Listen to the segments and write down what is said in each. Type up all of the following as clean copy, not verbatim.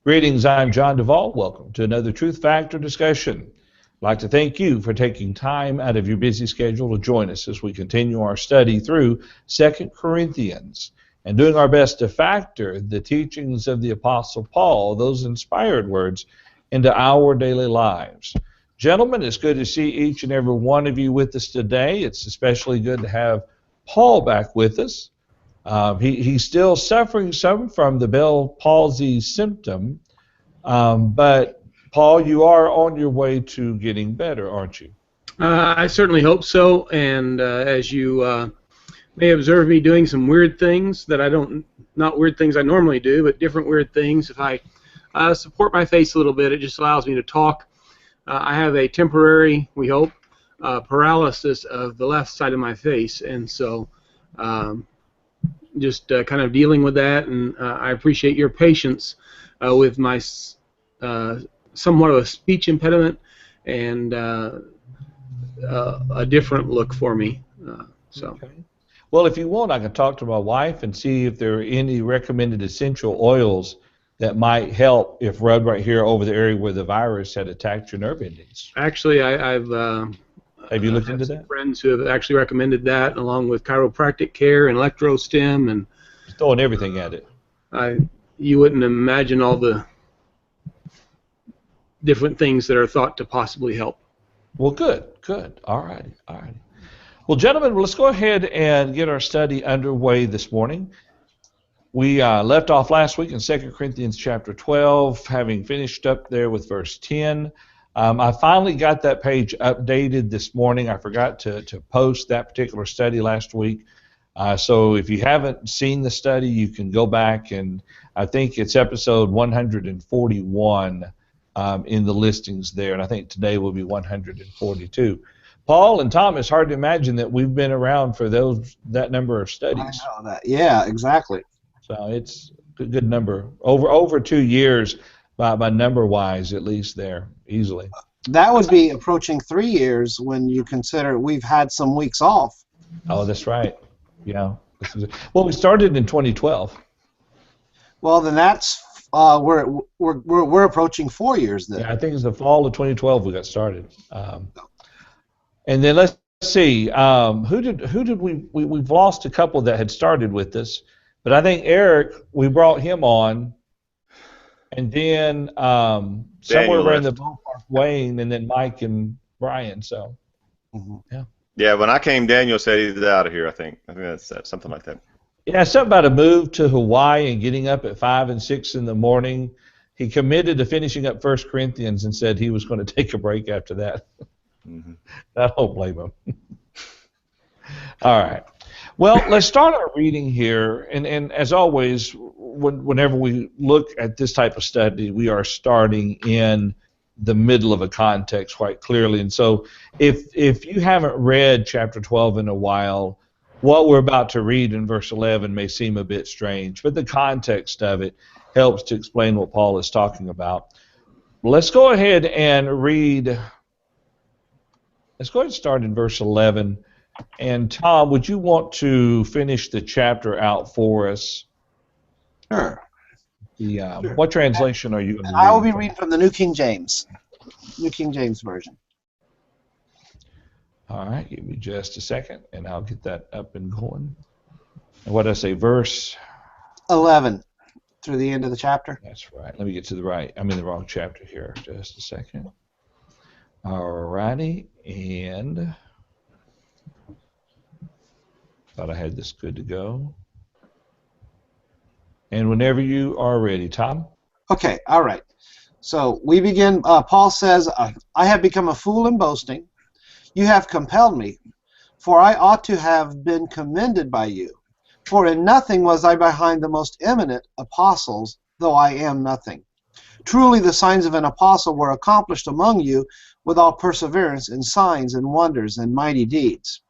Greetings, I'm John Duvall. Welcome to another Truth Factor discussion. I'd like to thank you for taking time out of your busy schedule to join us as we continue our study through 2 Corinthians and doing our best to factor the teachings of the Apostle Paul, those inspired words, into our daily lives. Gentlemen, it's good to see each and every one of you with us today. It's especially good to have Paul back with us. He's still suffering some from the Bell palsy symptom, but Paul, you are on your way to getting better, aren't you? I certainly hope so, and as you may observe me doing some weird things that not weird things I normally do, but different weird things. If I support my face a little bit, it just allows me to talk. I have a temporary, we hope, paralysis of the left side of my face, and so just kind of dealing with that, and I appreciate your patience with my somewhat of a speech impediment and a different look for me. Okay. Well, if you want, I can talk to my wife and see if there are any recommended essential oils that might help if rubbed right here over the area where the virus had attacked your nerve endings. Actually, I've have you looked into that? Friends who have actually recommended that, along with chiropractic care and electrostim, and throwing everything at it. You wouldn't imagine all the different things that are thought to possibly help. Well, good. All righty. Well, gentlemen, let's go ahead and get our study underway this morning. We left off last week in 2 Corinthians chapter 12, having finished up there with verse 10. I finally got that page updated this morning. I forgot to post that particular study last week. So if you haven't seen the study, you can go back, and I think it's episode 141 in the listings there, and I think today will be 142. Paul and Tom, it's hard to imagine that we've been around for that number of studies. I know that. Yeah, exactly. So it's a good number. Over 2 years by number-wise, at least there, easily. That would be approaching 3 years when you consider we've had some weeks off. Oh, that's right. Yeah. Well, we started in 2012. Well, then that's we're approaching 4 years then. Yeah, I think it's the fall of 2012 we got started. And then let's see, who did we've lost a couple that had started with us, but I think Eric, we brought him on, and then somewhere around the ballpark, Wayne, and then Mike and Brian. So, yeah. Yeah, when I came, Daniel said he's out of here. I think that's something like that. Yeah, something about a move to Hawaii and getting up at 5 and 6 in the morning. He committed to finishing up 1 Corinthians and said he was going to take a break after that. Mm-hmm. I don't blame him. All right. Well, let's start our reading here. And as always, whenever we look at this type of study, we are starting in the middle of a context quite clearly. And so if you haven't read chapter 12 in a while, what we're about to read in verse 11 may seem a bit strange, but the context of it helps to explain what Paul is talking about. Let's go ahead and read. Let's go ahead and start in verse 11. And Tom, would you want to finish the chapter out for us? Sure. Sure. What translation are you going to read? I will be reading from the New King James Version. All right, give me just a second, and I'll get that up and going. And what did I say, verse? 11 through the end of the chapter. That's right. Let me get to the right. I'm in the wrong chapter here. Just a second. All righty, and thought I had this good to go. And whenever you are ready, Tom. Okay, all right. So we begin. Paul says, I have become a fool in boasting. You have compelled me, for I ought to have been commended by you. For in nothing was I behind the most eminent apostles, though I am nothing. Truly the signs of an apostle were accomplished among you with all perseverance in signs and wonders and mighty deeds.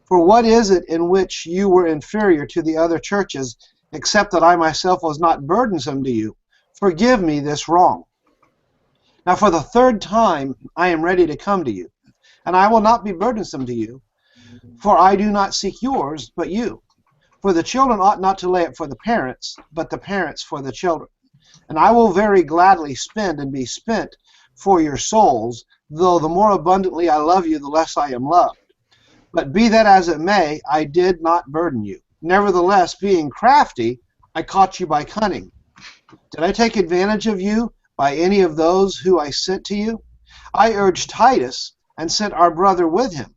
For what is it in which you were inferior to the other churches, except that I myself was not burdensome to you? Forgive me this wrong. Now for the third time I am ready to come to you, and I will not be burdensome to you, for I do not seek yours, but you. For the children ought not to lay it for the parents, but the parents for the children. and I will very gladly spend and be spent for your souls, though the more abundantly I love you, the less I am loved. But be that as it may, I did not burden you. Nevertheless, being crafty, I caught you by cunning. Did I take advantage of you by any of those who I sent to you? I urged Titus and sent our brother with him.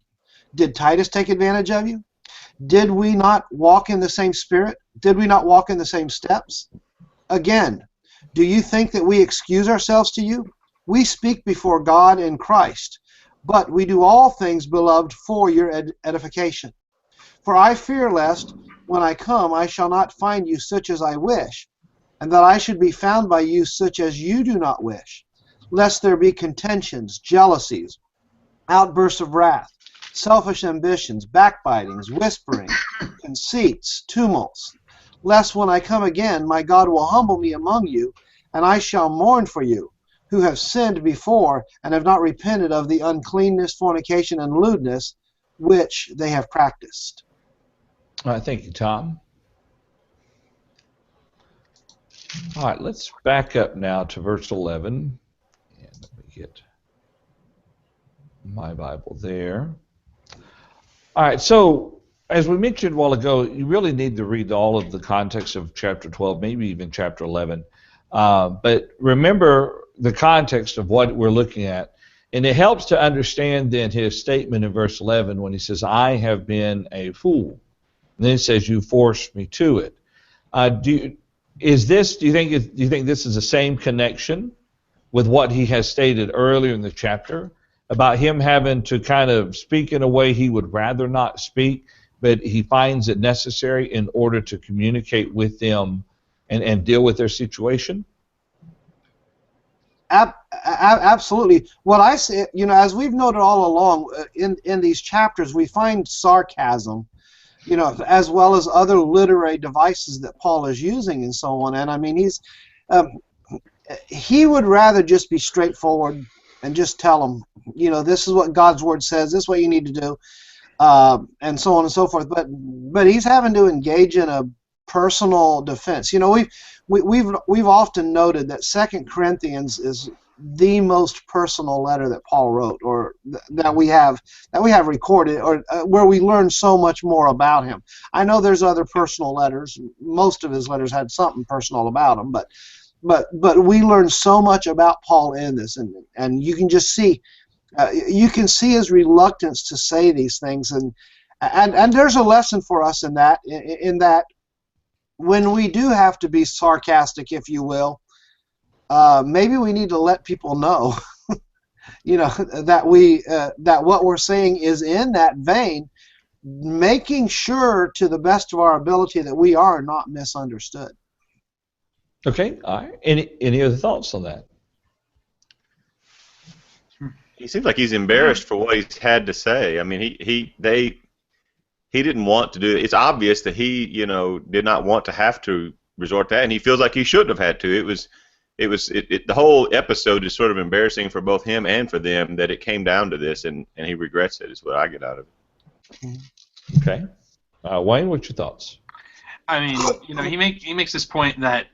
Did Titus take advantage of you? Did we not walk in the same spirit? Did we not walk in the same steps? Again, do you think that we excuse ourselves to you? We speak before God in Christ, but we do all things, beloved, for your edification. For I fear lest, when I come, I shall not find you such as I wish, and that I should be found by you such as you do not wish, lest there be contentions, jealousies, outbursts of wrath, selfish ambitions, backbitings, whisperings, conceits, tumults, lest when I come again, my God will humble me among you, and I shall mourn for you, who have sinned before and have not repented of the uncleanness, fornication, and lewdness which they have practiced. All right, thank you, Tom. All right, let's back up now to verse 11. And let me get my Bible there. All right, so as we mentioned a while ago, you really need to read all of the context of chapter 12, maybe even chapter 11. But remember the context of what we're looking at. And it helps to understand then his statement in verse 11 when he says, I have been a fool. And then it says, you forced me to it. Do you think this is the same connection with what he has stated earlier in the chapter about him having to kind of speak in a way he would rather not speak, but he finds it necessary in order to communicate with them and deal with their situation? Absolutely. What I say, as we've noted all along in these chapters, we find sarcasm, as well as other literary devices that Paul is using and so on. And I mean, he would rather just be straightforward and just tell them, this is what God's word says, this is what you need to do, and so on and so forth. But he's having to engage in a personal defense. We've often noted that 2 Corinthians is the most personal letter that Paul wrote, or that we have recorded, or where we learn so much more about him. I know there's other personal letters. Most of his letters had something personal about them, but we learn so much about Paul in this, and you can just see, his reluctance to say these things, and there's a lesson for us in that when we do have to be sarcastic, if you will, maybe we need to let people know, that what we're saying is in that vein, making sure to the best of our ability that we are not misunderstood. Okay, all right. Any other thoughts on that? He seems like he's embarrassed for what he's had to say. I mean, he didn't want to do it. It's obvious that he, did not want to have to resort to that, and he feels like he shouldn't have had to. The whole episode is sort of embarrassing for both him and for them that it came down to this, and he regrets it. Is what I get out of it. Okay, Wayne, what's your thoughts? I mean, he makes this point that,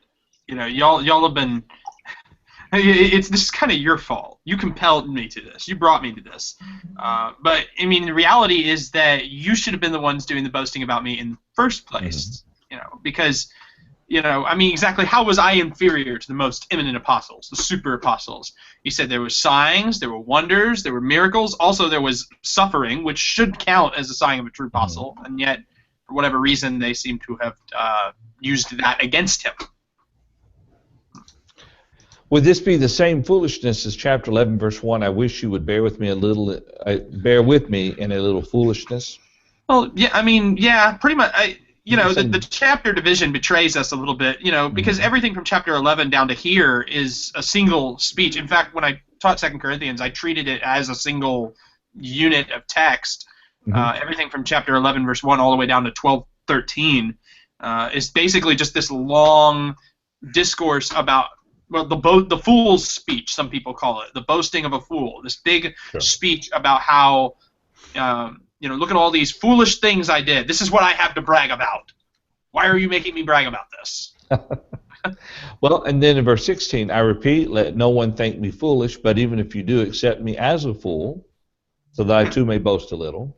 y'all have been. This is kind of your fault. You compelled me to this. You brought me to this. But I mean, the reality is that you should have been the ones doing the boasting about me in the first place. Mm-hmm. Because, I mean, exactly how was I inferior to the most eminent apostles, the super apostles? He said there were signs, there were wonders, there were miracles. Also, there was suffering, which should count as a sign of a true apostle, and yet, for whatever reason, they seem to have used that against him. Would this be the same foolishness as chapter 11, verse 1? I wish you would bear with me in a little foolishness. Well, yeah, I mean, yeah, pretty much. The chapter division betrays us a little bit, because everything from chapter 11 down to here is a single speech. In fact, when I taught 2 Corinthians, I treated it as a single unit of text. Mm-hmm. Everything from chapter 11, verse 1, all the way down to 12:13 is basically just this long discourse about, well, the fool's speech, some people call it, the boasting of a fool. This big speech about how, look at all these foolish things I did. This is what I have to brag about. Why are you making me brag about this? Well, and then in verse 16, I repeat, let no one think me foolish, but even if you do, accept me as a fool, so that I too may boast a little.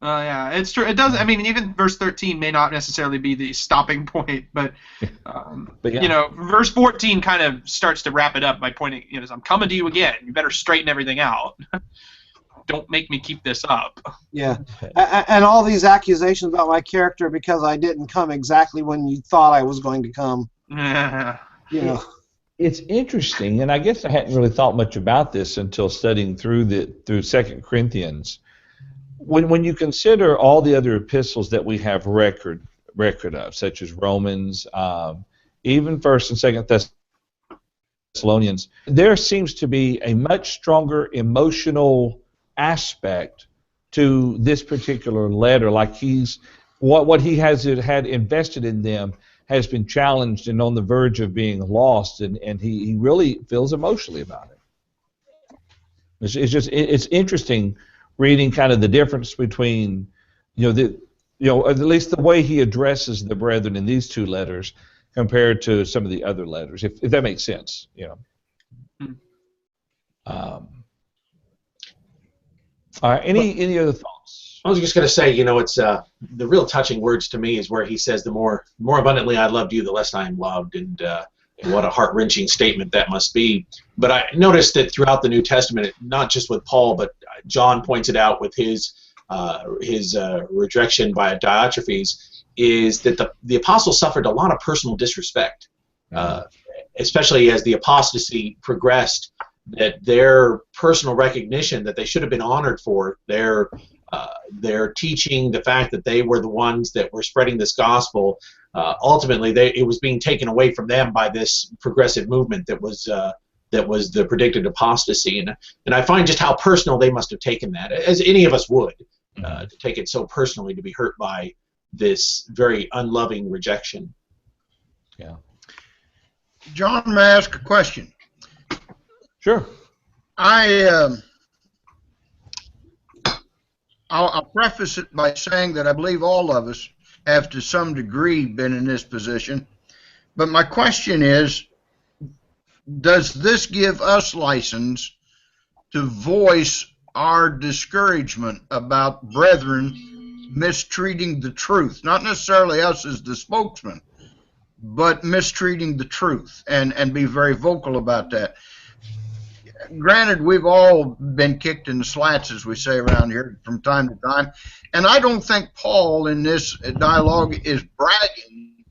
Yeah, it's true. It does. I mean, even verse 13 may not necessarily be the stopping point, but, But yeah. you know, verse 14 kind of starts to wrap it up by pointing, you know, I'm coming to you again. You better straighten everything out. Don't make me keep this up. Yeah, and all these accusations about my character because I didn't come exactly when you thought I was going to come. You know. It's interesting, and I guess I hadn't really thought much about this until studying through 2 Corinthians. When you consider all the other epistles that we have record of, such as Romans, even 1st and 2nd Thessalonians, there seems to be a much stronger emotional aspect to this particular letter. Like what he has had invested in them has been challenged and on the verge of being lost, and he really feels emotionally about it. It's interesting reading kind of the difference between, at least the way he addresses the brethren in these two letters compared to some of the other letters, if that makes sense, All right, any other thoughts? I was just going to say, it's the real touching words to me is where he says, the more abundantly I loved you, the less I am loved, and what a heart-wrenching statement that must be. But I noticed that throughout the New Testament, not just with Paul, but John points it out with his rejection by Diotrephes, is that the apostles suffered a lot of personal disrespect, especially as the apostasy progressed, that their personal recognition that they should have been honored for their teaching, the fact that they were the ones that were spreading this gospel, ultimately it was being taken away from them by this progressive movement that was the predicted apostasy, and I find just how personal they must have taken that, as any of us would, to take it so personally, to be hurt by this very unloving rejection. Yeah. John, may I ask a question? Sure. I'll preface it by saying that I believe all of us have to some degree been in this position, but my question is, does this give us license to voice our discouragement about brethren mistreating the truth? Not necessarily us as the spokesman, but mistreating the truth, and be very vocal about that. Granted, we've all been kicked in the slats, as we say around here, from time to time, and I don't think Paul in this dialogue is bragging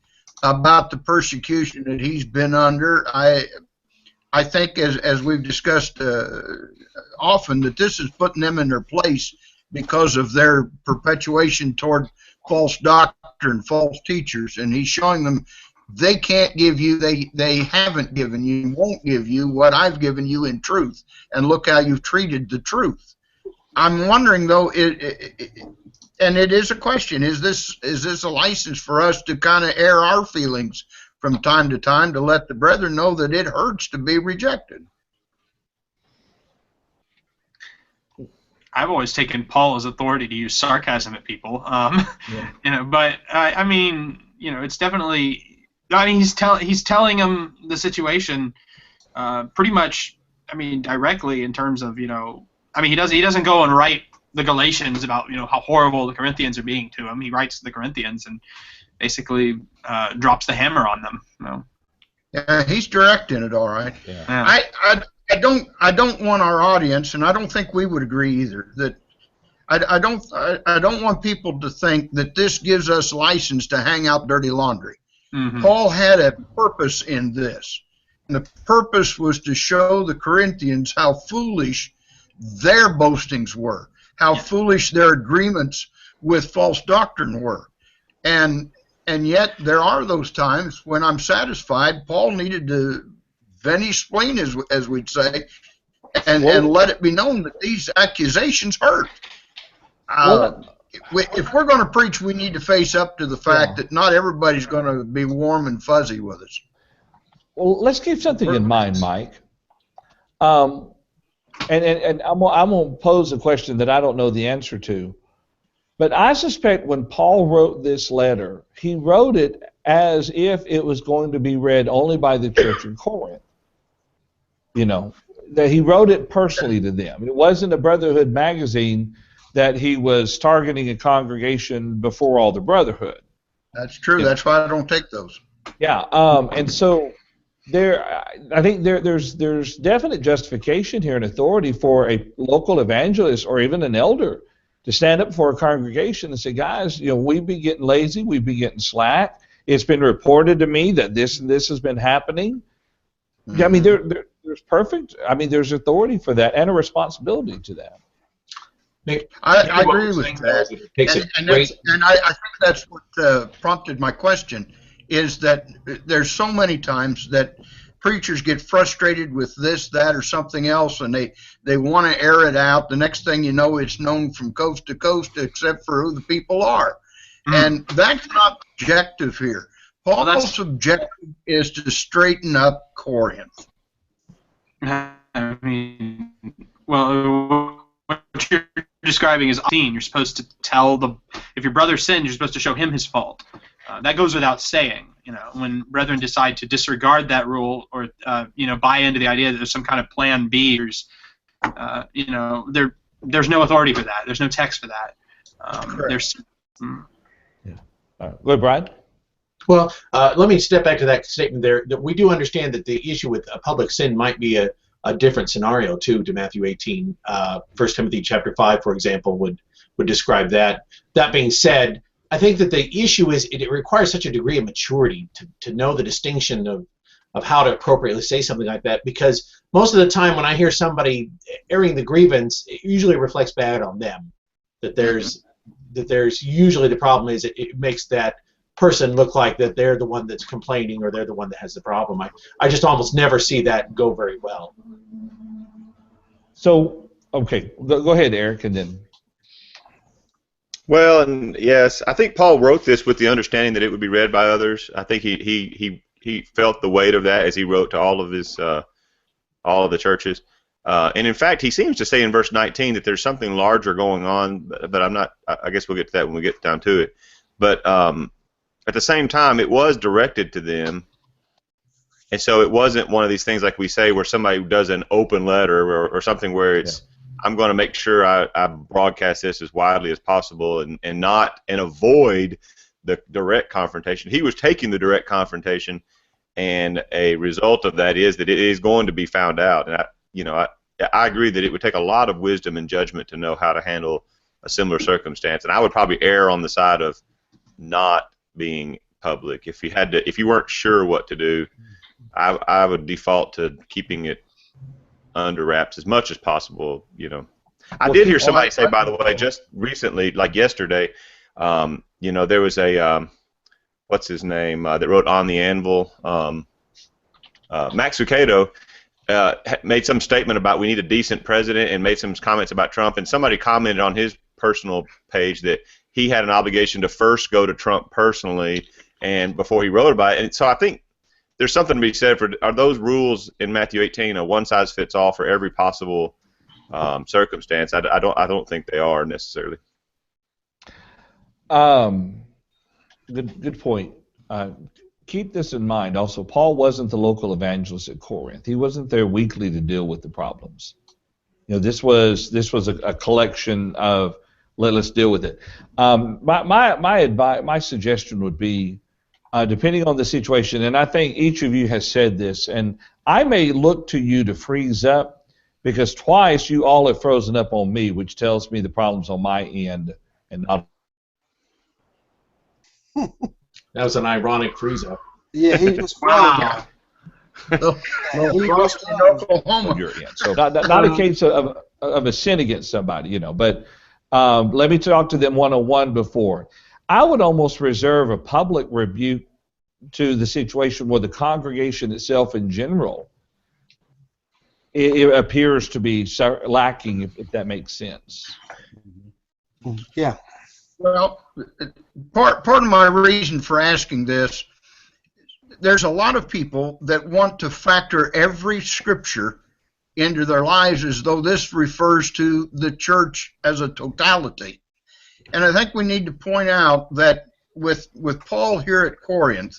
about the persecution that he's been under. I think, as we've discussed often, that this is putting them in their place because of their perpetuation toward false doctrine, false teachers, and he's showing them they can't give you, they haven't given you, won't give you what I've given you in truth, and look how you've treated the truth. I'm wondering, though, and it is a question, is this a license for us to kind of air our feelings from time to time to let the brethren know that it hurts to be rejected? I've always taken Paul as authority to use sarcasm at people, but I mean, it's definitely. I mean, he's telling him the situation, pretty much. I mean, directly in terms of I mean, he doesn't go and write the Galatians about how horrible the Corinthians are being to him. He writes to the Corinthians and basically drops the hammer on them. Yeah, he's directing it, all right. Yeah. I don't want our audience, and I don't think we would agree either, that I don't want people to think that this gives us license to hang out dirty laundry. Mm-hmm. Paul had a purpose in this, and the purpose was to show the Corinthians how foolish their boastings were, how foolish their agreements with false doctrine were, and yet there are those times when I'm satisfied Paul needed to vent his spleen, as we'd say, and let it be known that these accusations hurt. If we're going to preach, we need to face up to the fact that not everybody's going to be warm and fuzzy with us. Well, let's keep something in mind, Mike. And I'm going to pose a question that I don't know the answer to. But I suspect when Paul wrote this letter, he wrote it as if it was going to be read only by the church in Corinth. You know, that he wrote it personally to them. It wasn't a Brotherhood magazine that he was targeting a congregation before all the Brotherhood. That's true. Yeah. That's why I don't take those. Yeah, and so I think there's definite justification here and authority for a local evangelist or even an elder to stand up for a congregation and say, guys, you know, we've been getting lazy, we've been getting slack. It's been reported to me that this and this has been happening. Mm-hmm. I mean, there's perfect. I mean, there's authority for that and a responsibility to that. Nick, I agree with that. And I think that's what prompted my question, is that there's so many times that preachers get frustrated with this, that, or something else, and they want to air it out. The next thing you know, it's known from coast to coast except for who the people are. And that's not objective here. Paul's objective is to straighten up Corinth. I mean, well, what you're describing is obscene. You're supposed to tell if your brother sins, you're supposed to show him his fault. That goes without saying. You know, when brethren decide to disregard that rule or you know, buy into the idea that there's some kind of plan B, you know, there's no authority for that. There's no text for that. Go ahead, Brian. Well, let me step back to that statement there. That we do understand that the issue with public sin might be a different scenario too to Matthew 18. 1 Timothy chapter 5, for example, would describe that. That being said, I think that the issue is it requires such a degree of maturity to know the distinction of how to appropriately say something like that, because most of the time when I hear somebody airing the grievance, it usually reflects bad on them. That there's usually the problem is it makes that person look like that they're the one that's complaining or they're the one that has the problem. I just almost never see that go very well. So, okay, go ahead, Eric, and then. Well, and yes, I think Paul wrote this with the understanding that it would be read by others. I think he felt the weight of that as he wrote to all of the churches. And in fact, he seems to say in verse 19 that there's something larger going on, but I'm not. I guess we'll get to that when we get down to it. But at the same time, it was directed to them, and so it wasn't one of these things like we say where somebody does an open letter or something where it's I'm going to make sure I broadcast this as widely as possible and avoid the direct confrontation. He was taking the direct confrontation, and a result of that is that it is going to be found out. And I agree that it would take a lot of wisdom and judgment to know how to handle a similar circumstance, and I would probably err on the side of not being public. If you weren't sure what to do, I would default to keeping it under wraps as much as possible. You know, I did hear somebody say, by the way, just recently, like yesterday, you know, there was a what's his name that wrote On the Anvil, Max Lucado. Made some statement about we need a decent president and made some comments about Trump, and somebody commented on his personal page that he had an obligation to first go to Trump personally and before he wrote about it. And so I think there's something to be said for, are those rules in Matthew 18 a one-size-fits-all for every possible circumstance? I don't think they are necessarily. Good point. Keep this in mind also. Paul wasn't the local evangelist at Corinth. He wasn't there weekly to deal with the problems. You know, this was a collection of let's deal with it. My advice, my suggestion would be, depending on the situation, and I think each of you has said this, and I may look to you to freeze up because twice you all have frozen up on me, which tells me the problem's on my end and not. That was an ironic freeze up. Yeah, he just Wow. Frost in Oklahoma. Your end. So not a case of a sin against somebody, you know, but let me talk to them one-on-one before. I would almost reserve a public rebuke to the situation where the congregation itself in general it appears to be lacking, if that makes sense. Yeah. Well, part of my reason for asking this, there's a lot of people that want to factor every scripture into their lives as though this refers to the church as a totality. And I think we need to point out that with Paul here at Corinth,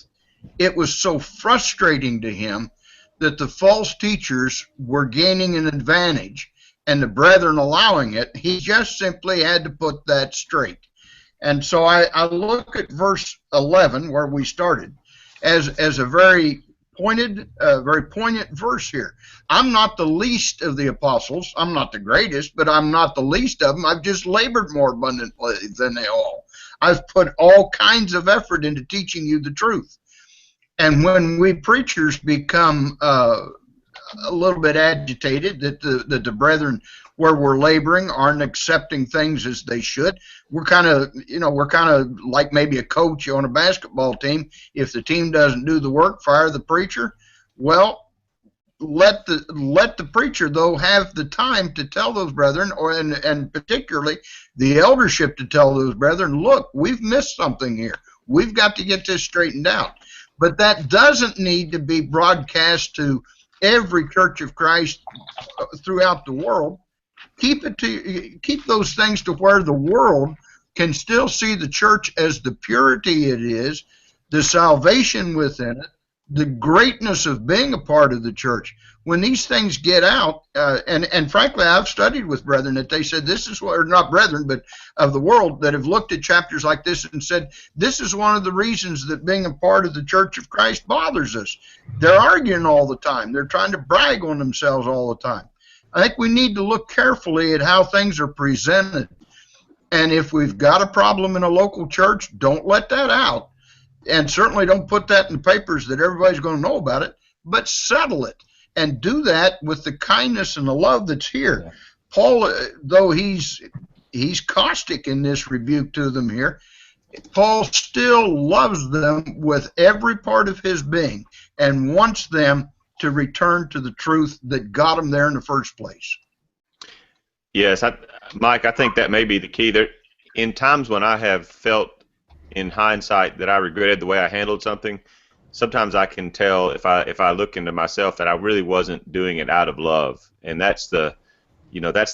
it was so frustrating to him that the false teachers were gaining an advantage and the brethren allowing it. He just simply had to put that straight. And so I look at verse 11, where we started, as a very pointed, very poignant verse here. I'm not the least of the apostles. I'm not the greatest, but I'm not the least of them. I've just labored more abundantly than they all. I've put all kinds of effort into teaching you the truth. And when we preachers become a little bit agitated that the brethren where we're laboring aren't accepting things as they should, we're kind of like maybe a coach on a basketball team. If the team doesn't do the work, fire the preacher. Well, let the preacher though have the time to tell those brethren, and particularly the eldership to tell those brethren, look, we've missed something here. We've got to get this straightened out. But that doesn't need to be broadcast to every Church of Christ throughout the world. Keep those things to where the world can still see the church as the purity it is, the salvation within it, the greatness of being a part of the church. When these things get out, and frankly, I've studied with brethren that they said this is what, or not brethren, but of the world that have looked at chapters like this and said, this is one of the reasons that being a part of the Church of Christ bothers us. They're arguing all the time. They're trying to brag on themselves all the time. I think we need to look carefully at how things are presented. And if we've got a problem in a local church, don't let that out. And certainly don't put that in the papers that everybody's going to know about it, but settle it. And do that with the kindness and the love that's here. Yeah. Paul, though he's caustic in this rebuke to them here, Paul still loves them with every part of his being and wants them to return to the truth that got them there in the first place. Yes, Mike, I think that may be the key. There, in times when I have felt in hindsight that I regretted the way I handled something, sometimes I can tell if I look into myself that I really wasn't doing it out of love, and that's the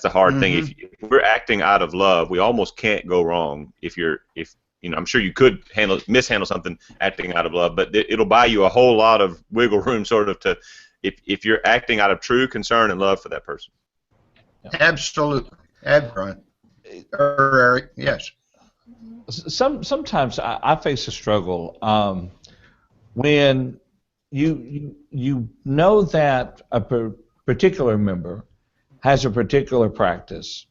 hard thing. If we're acting out of love, we almost can't go wrong. I'm sure you could mishandle something acting out of love, but it'll buy you a whole lot of wiggle room, sort of, to if you're acting out of true concern and love for that person. Absolutely, Brian or Eric, yes. Sometimes I face a struggle. When you know that a particular member has a particular practice,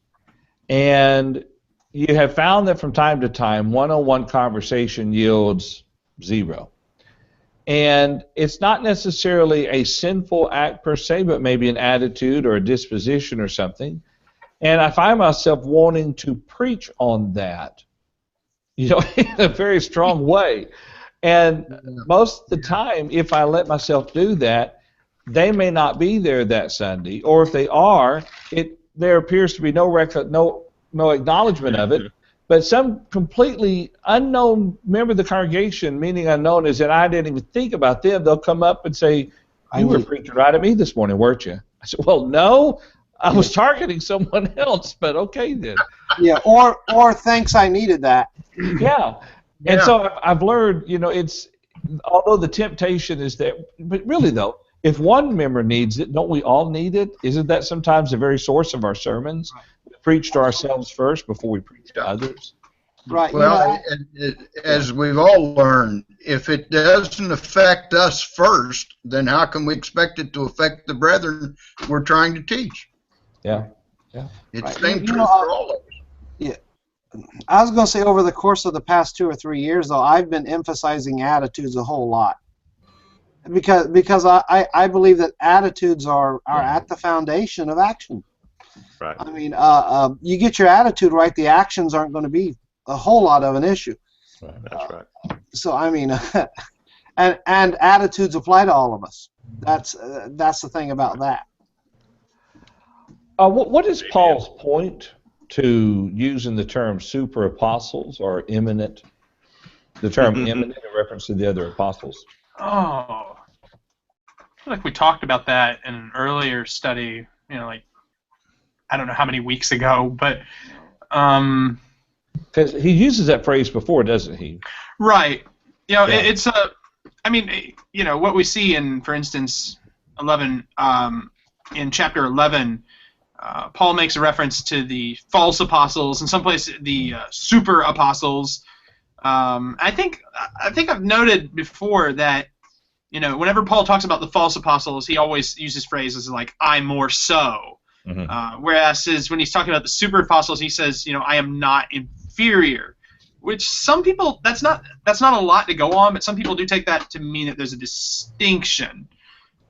and you have found that from time to time one-on-one conversation yields 0. And it's not necessarily a sinful act per se, but maybe an attitude or a disposition or something. And I find myself wanting to preach on that, in a very strong way. And most of the time, if I let myself do that, they may not be there that Sunday, or if they are, there appears to be no acknowledgement of it. But some completely unknown member of the congregation, meaning unknown is that I didn't even think about them, they'll come up and say, "You were preaching right at me this morning, weren't you?" I said, "Well, no, I was targeting someone else, but okay then." Yeah, or thanks, I needed that. Yeah. And so I've learned, it's, although the temptation is there, but really though, if one member needs it, don't we all need it? Isn't that sometimes the very source of our sermons? We preach to ourselves first before we preach to others. Right. Well, as we've all learned, if it doesn't affect us first, then how can we expect it to affect the brethren we're trying to teach? Yeah. It's the same truth for all of us. Yeah. I was going to say, over the course of the past 2 or 3 years, though, I've been emphasizing attitudes a whole lot, because I believe that attitudes are at the foundation of action. Right. I mean, you get your attitude right, the actions aren't going to be a whole lot of an issue. Right. That's right. So I mean, and attitudes apply to all of us. That's the thing about that. What is Paul's point to using the term super apostles or eminent? The term eminent in reference to the other apostles. Oh, I feel like we talked about that in an earlier study. Like I don't know how many weeks ago, but because he uses that phrase before, doesn't he? Right. You know, Yeah. it's I mean, you know, what we see in, for instance, 11, in chapter 11, Paul makes a reference to the false apostles, in some place the super apostles. I think I've noted before that, you know, whenever Paul talks about the false apostles, he always uses phrases like "I more so," whereas when he's talking about the super apostles, he says, you know, "I am not inferior," which some people that's not a lot to go on, but some people do take that to mean that there's a distinction,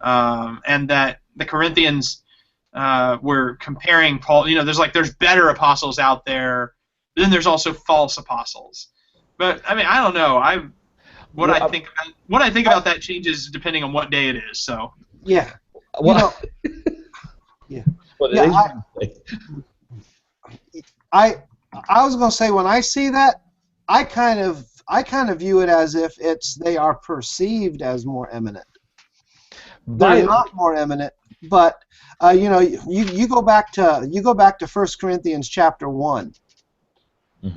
and that the Corinthians were comparing Paul. You know, there's better apostles out there, but then there's also false apostles. But I mean, I don't know. What I think about that changes depending on what day it is. So Yeah. Well, Yeah. But Yeah, I was going to say, when I see that, I kind of view it as if they are perceived as more eminent. They're not more eminent, but you know, you go back to 1 Corinthians chapter 1.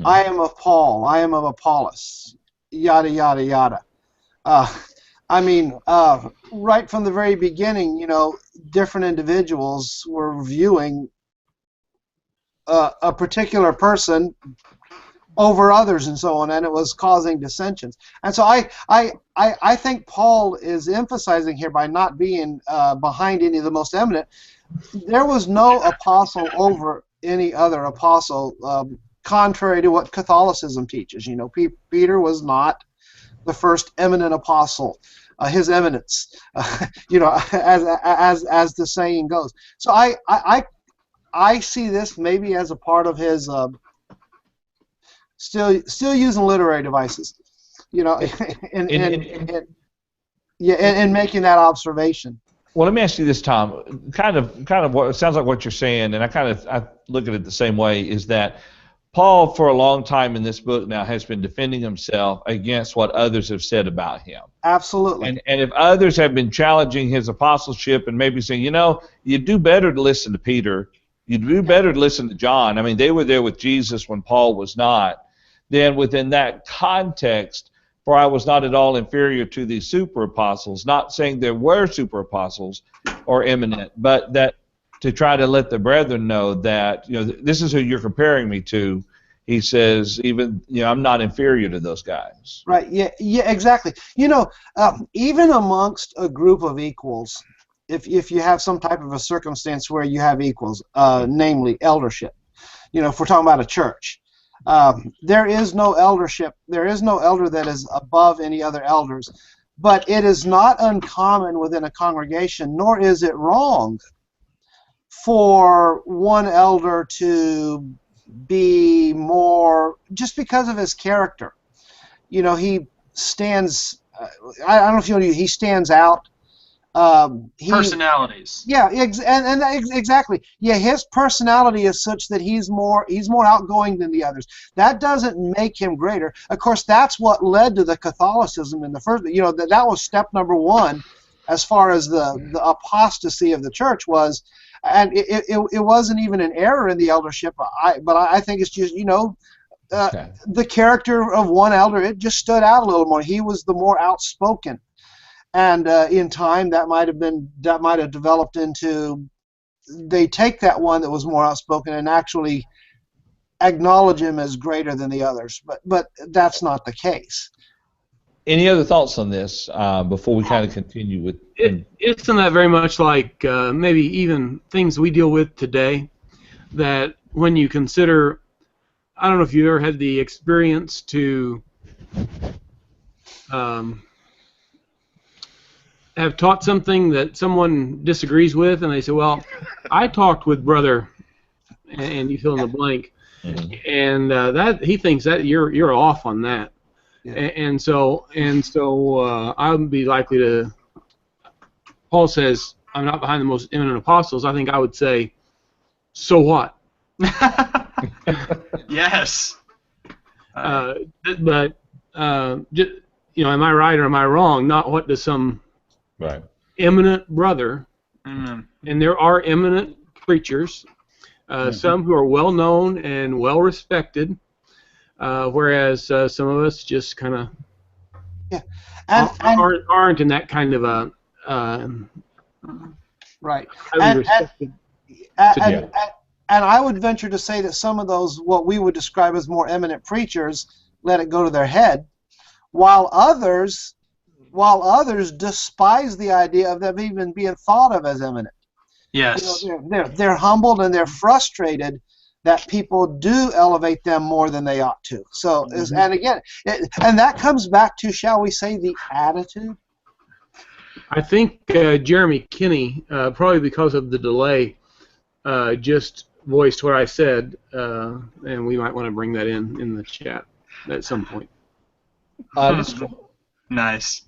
I am of Paul, I am of Apollos, yada yada yada. I mean, right from the very beginning, you know, different individuals were viewing a particular person over others and so on, and it was causing dissensions. And so I think Paul is emphasizing here, by not being behind any of the most eminent, there was no apostle over any other apostle, contrary to what Catholicism teaches. You know, Peter was not the first eminent apostle. His eminence, you know, as the saying goes. So I see this maybe as a part of his still using literary devices, you know, and making that observation. Well, let me ask you this, Tom. Kind of what it sounds like what you're saying, and I look at it the same way, is that Paul, for a long time in this book now, has been defending himself against what others have said about him. Absolutely. And if others have been challenging his apostleship and maybe saying, you know, you do better to listen to Peter, you do better to listen to John. I mean, they were there with Jesus when Paul was not. Then within that context, for I was not at all inferior to these super apostles, not saying there were super apostles or eminent, but that to try to let the brethren know that, you know, this is who you're comparing me to. He says, even, you know, I'm not inferior to those guys. Right. Yeah. Exactly. You know, even amongst a group of equals, if you have some type of a circumstance where you have equals, namely eldership, you know, if we're talking about a church, there is no eldership. There is no elder that is above any other elders. But it is not uncommon within a congregation, nor is it wrong for one elder to be more, just because of his character. You know, he stands, I don't know if you know, he stands out. Personalities. Yeah, exactly. Yeah, his personality is such that he's more outgoing than the others. That doesn't make him greater. Of course, that's what led to the Catholicism in the first. You know, that was step number one, as far as the apostasy of the church was. And it wasn't even an error in the eldership. But I think it's just, you know, the character of one elder, it just stood out a little more. He was the more outspoken. And in time, that might have developed into, they take that one that was more outspoken and actually acknowledge him as greater than the others. But that's not the case. Any other thoughts on this before we kind of continue with? Isn't that very much like maybe even things we deal with today? That when you consider, I don't know if you ever had the experience to have taught something that someone disagrees with, and they say, well, I talked with brother, and you fill in the blank, and that he thinks that you're off on that. Yeah. And so I would be likely to, Paul says, I'm not behind the most eminent apostles. I think I would say, so what? Yes. But you know, am I right or am I wrong? Not what does some eminent brother, and there are eminent preachers, some who are well known and well respected, whereas some of us just kind of and aren't in that kind of a right. highly respected And I would venture to say that some of those, what we would describe as more eminent preachers, let it go to their head, while others despise the idea of them even being thought of as eminent. Yes. They're humbled and they're frustrated that people do elevate them more than they ought to. So, and again, and that comes back to, shall we say, the attitude. I think Jeremy Kinney, probably because of the delay, just voiced what I said, and we might want to bring that in the chat at some point. Nice.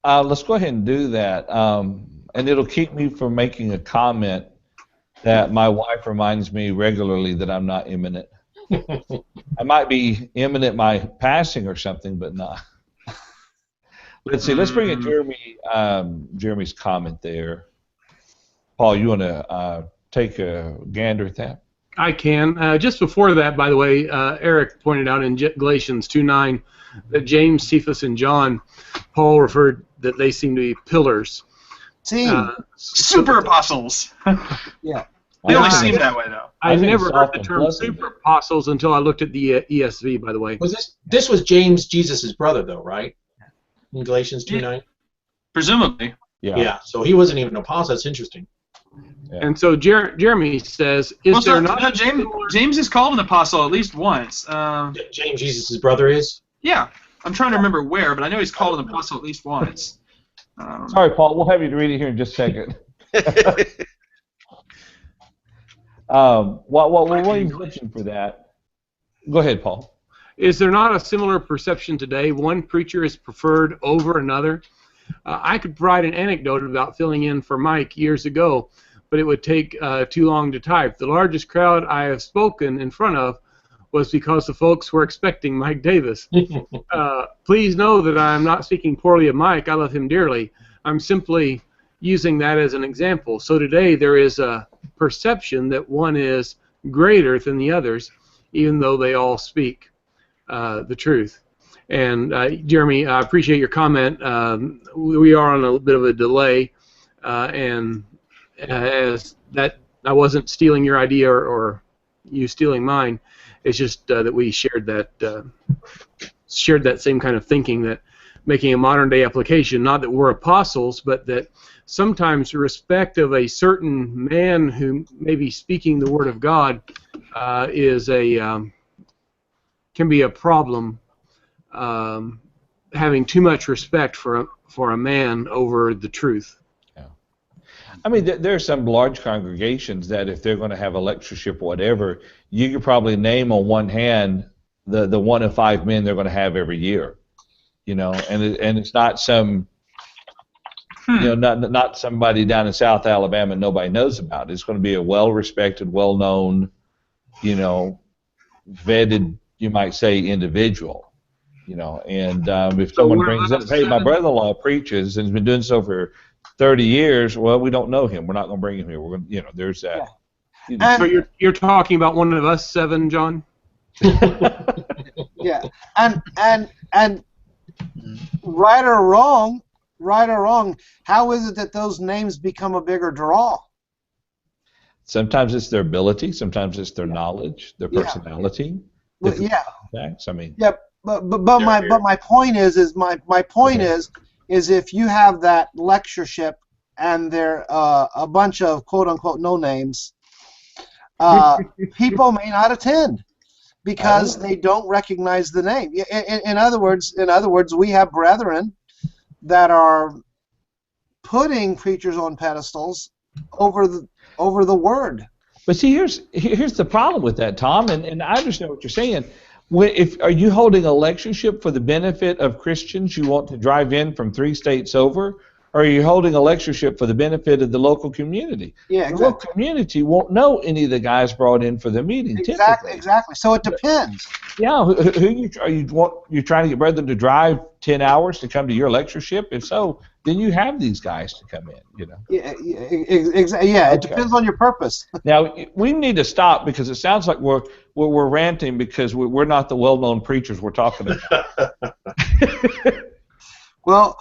Let's go ahead and do that, and it'll keep me from making a comment that my wife reminds me regularly that I'm not imminent. I might be imminent by passing or something, but not. Let's see. Let's bring in Jeremy's comment there. Paul, you want to take a gander at that? I can. Just before that, by the way, Eric pointed out in Galatians 2:9 that James, Cephas, and John, Paul referred that they seem to be pillars. Super apostles. Yeah. They only seem that way, though. I never heard the term super apostles until I looked at the ESV, by the way. Was this was James, Jesus' brother, though, right? In Galatians 2:9? Presumably. Yeah, so he wasn't even an apostle. That's interesting. Yeah. And so Jeremy says, James is called an apostle at least once. James, Jesus' brother, is? Yeah. I'm trying to remember where, but I know he's called an apostle at least once. Sorry, Paul. We'll have you to read it here in just a second. While William's looking for that, go ahead, Paul. Is there not a similar perception today? One preacher is preferred over another? I could provide an anecdote about filling in for Mike years ago, but it would take too long to type. The largest crowd I have spoken in front of was because the folks were expecting Mike Davis. Please know that I am not speaking poorly of Mike. I love him dearly. I'm simply using that as an example. So today there is a perception that one is greater than the others, even though they all speak the truth. And Jeremy, I appreciate your comment. We are on a bit of a delay, and as that, I wasn't stealing your idea or you stealing mine. It's just that we shared that same kind of thinking, that making a modern day application, not that we're apostles, but that sometimes respect of a certain man who may be speaking the word of God can be a problem. Having too much respect for a man over the truth. Yeah. I mean, there are some large congregations that if they're going to have a lectureship or whatever, you could probably name on one hand the 1 in 5 men they're going to have every year, you know, and it's not some, you know, not somebody down in South Alabama nobody knows about. It's going to be a well-respected, well-known, you know, vetted, you might say, individual. You know, and if someone brings up, hey, my brother-in-law preaches and has been doing so for 30 years, well, we don't know him. We're not going to bring him here. We're going, you know, there's that. Yeah. You know. So you're talking about one of us 7, John? Yeah, and right or wrong, how is it that those names become a bigger draw? Sometimes it's their ability. Sometimes it's their knowledge, their personality. Well, yeah. Facts. I mean. Yeah. But my point is if you have that lectureship and they're a bunch of quote unquote no names, people may not attend because they don't recognize the name. In other words, we have brethren that are putting preachers on pedestals over the word. But see, here's the problem with that, Tom, and I understand what you're saying. Are you holding a lectureship for the benefit of Christians you want to drive in from 3 states over, or are you holding a lectureship for the benefit of the local community? Yeah, exactly. The local community won't know any of the guys brought in for the meeting. Exactly. So it depends. Yeah, who you trying to get brethren to drive 10 hours to come to your lectureship? If so, then you have these guys to come in, you know. Yeah, it depends on your purpose. Now we need to stop because it sounds like we're ranting because we're not the well-known preachers we're talking about. Well,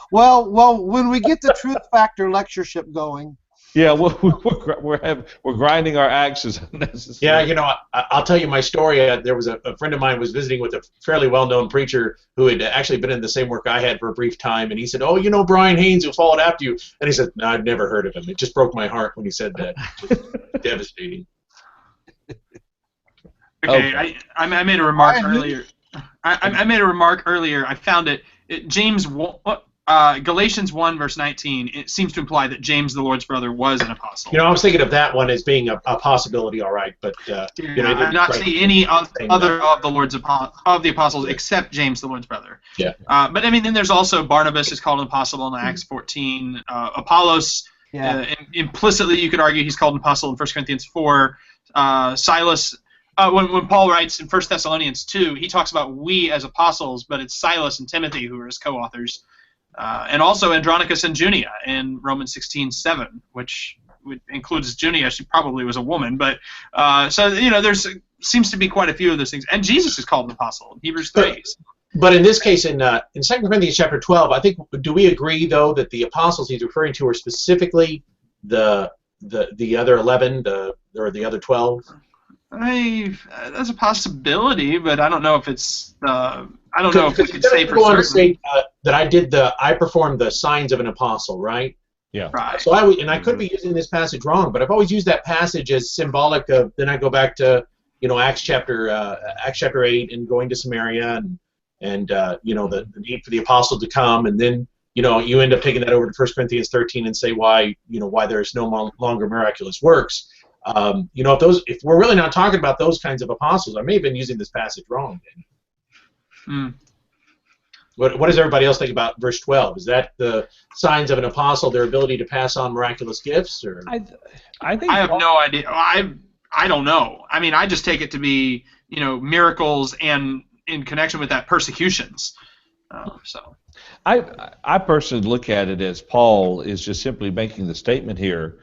when we get the Truth Factor lectureship going. Yeah, we're grinding our axes unnecessarily. Yeah, you know, I'll tell you my story. There was a friend of mine was visiting with a fairly well-known preacher who had actually been in the same work I had for a brief time, and he said, "Oh, you know Brian Haynes who followed after you," and he said, "No, I'd never heard of him." It just broke my heart when he said that. Just devastating. Okay, I made a remark earlier. I made a remark earlier. I found it. Galatians 1 verse 19. It seems to imply that James, the Lord's brother, was an apostle. You know, I was thinking of that one as being a possibility, all right, but you know, I did not see any other of the apostles except James, the Lord's brother. Yeah. But I mean, then there's also Barnabas is called an apostle in Acts 14. Apollos, implicitly, you could argue he's called an apostle in 1 Corinthians 4. Silas. When Paul writes in 1 Thessalonians 2, he talks about we as apostles, but it's Silas and Timothy who are his co-authors. And also Andronicus and Junia in Romans 16:7, which includes Junia. She probably was a woman, but so you know, there's seems to be quite a few of those things. And Jesus is called an apostle in Hebrews 3. But in this case, in 2 Corinthians chapter 12, I think, do we agree though that the apostles he's referring to are specifically the other 11, or the other 12? That's a possibility, but I don't know if it's. I don't know if we could say for certain. Say, that I performed the signs of an apostle, right? Yeah. Right. So I could be using this passage wrong, but I've always used that passage as symbolic of. Then I go back to Acts chapter 8 and going to Samaria and the need for the apostle to come, and then you end up taking that over to 1 Corinthians 13 and say why there's no longer miraculous works. If we're really not talking about those kinds of apostles, I may have been using this passage wrong. What does everybody else think about verse 12? Is that the signs of an apostle, their ability to pass on miraculous gifts, or? I have no idea. I don't know. I mean, I just take it to be miracles and in connection with that persecutions. So. I personally look at it as Paul is just simply making the statement here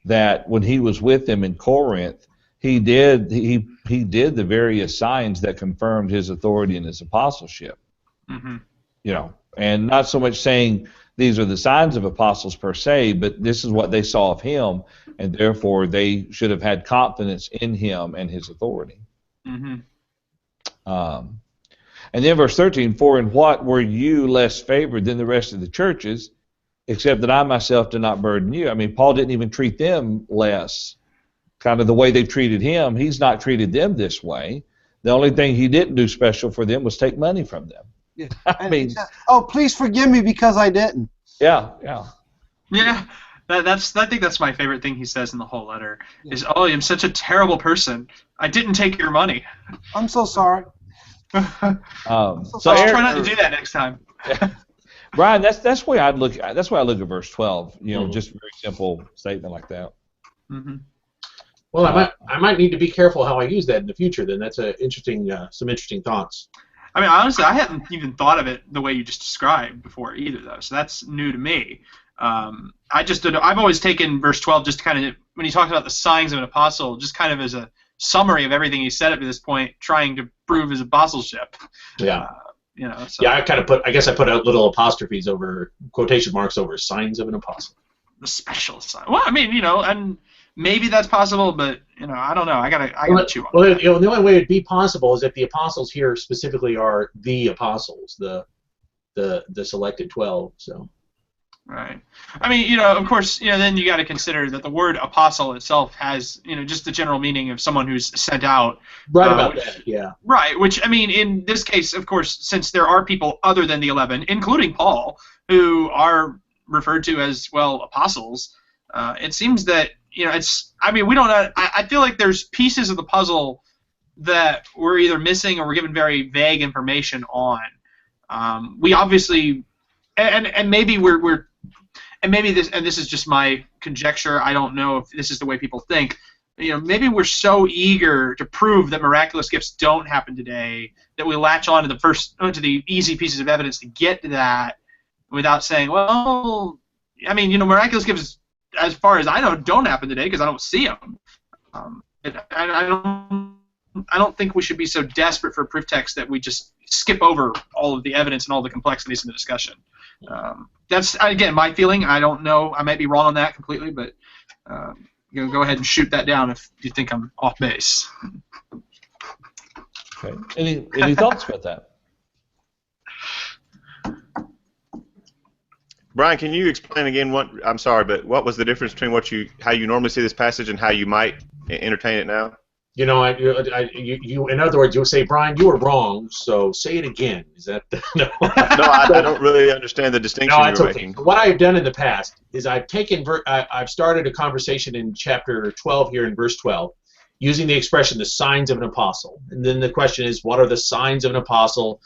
that when he was with them in Corinth, he did the various signs that confirmed his authority and his apostleship. Mm-hmm. And not so much saying these are the signs of apostles per se, but this is what they saw of him, and therefore they should have had confidence in him and his authority. Mm-hmm. And then verse 13, for in what were you less favored than the rest of the churches, except that I myself did not burden you? I mean, Paul didn't even treat them less. Kind of the way they treated him, he's not treated them this way. The only thing he didn't do special for them was take money from them. Yeah. I mean, please forgive me because I didn't. Yeah. Yeah, I think that's my favorite thing he says in the whole letter is, "Oh, I'm such a terrible person. I didn't take your money. I'm so sorry." I'll try not to do that next time. Brian, that's the way I look at verse 12. Just a very simple statement like that. Mm-hmm. Well, I might need to be careful how I use that in the future. Then that's some interesting thoughts. I mean, honestly, I hadn't even thought of it the way you just described before either, though. So that's new to me. I've always taken verse 12 just kind of when he talks about the signs of an apostle, just kind of as a summary of everything he said up to this point, trying to prove his apostleship. Yeah. So. Yeah, I guess I put a little apostrophes over quotation marks over signs of an apostle. The special sign. Well, I mean, and maybe that's possible, but I don't know. I gotta chew on. Well, the only way it'd be possible is if the apostles here specifically are the apostles, the selected 12. So. Right. I mean, of course, then you got to consider that the word apostle itself has, just the general meaning of someone who's sent out. Right about that, yeah. Right, which, I mean, in this case, of course, since there are people other than the 11, including Paul, who are referred to as, well, apostles, it seems that, we don't know. I feel like there's pieces of the puzzle that we're either missing or we're given very vague information on. We obviously, and maybe we're and maybe this is just my conjecture. I don't know if this is the way people think. Maybe we're so eager to prove that miraculous gifts don't happen today that we latch on to the easy pieces of evidence to get to that without saying, well, I mean, you know, miraculous gifts, as far as I know, don't happen today because I don't see them. I don't think we should be so desperate for proof text that we just skip over all of the evidence and all the complexities in the discussion. That's, again, my feeling. I don't know. I might be wrong on that completely, but you know, go ahead and shoot that down if you think I'm off base. Okay. Any thoughts about that? Brian, can you explain again I'm sorry, but what was the difference between how you normally see this passage and how you might entertain it now? You know, you in other words, you'll say, Brian, you were wrong, so say it again. Is that no? No, I don't really understand the distinction No, you're making. Okay. What I've done in the past is I've started a conversation in chapter 12 here in verse 12, using the expression "the signs of an apostle," and then the question is, what are the signs of an apostle?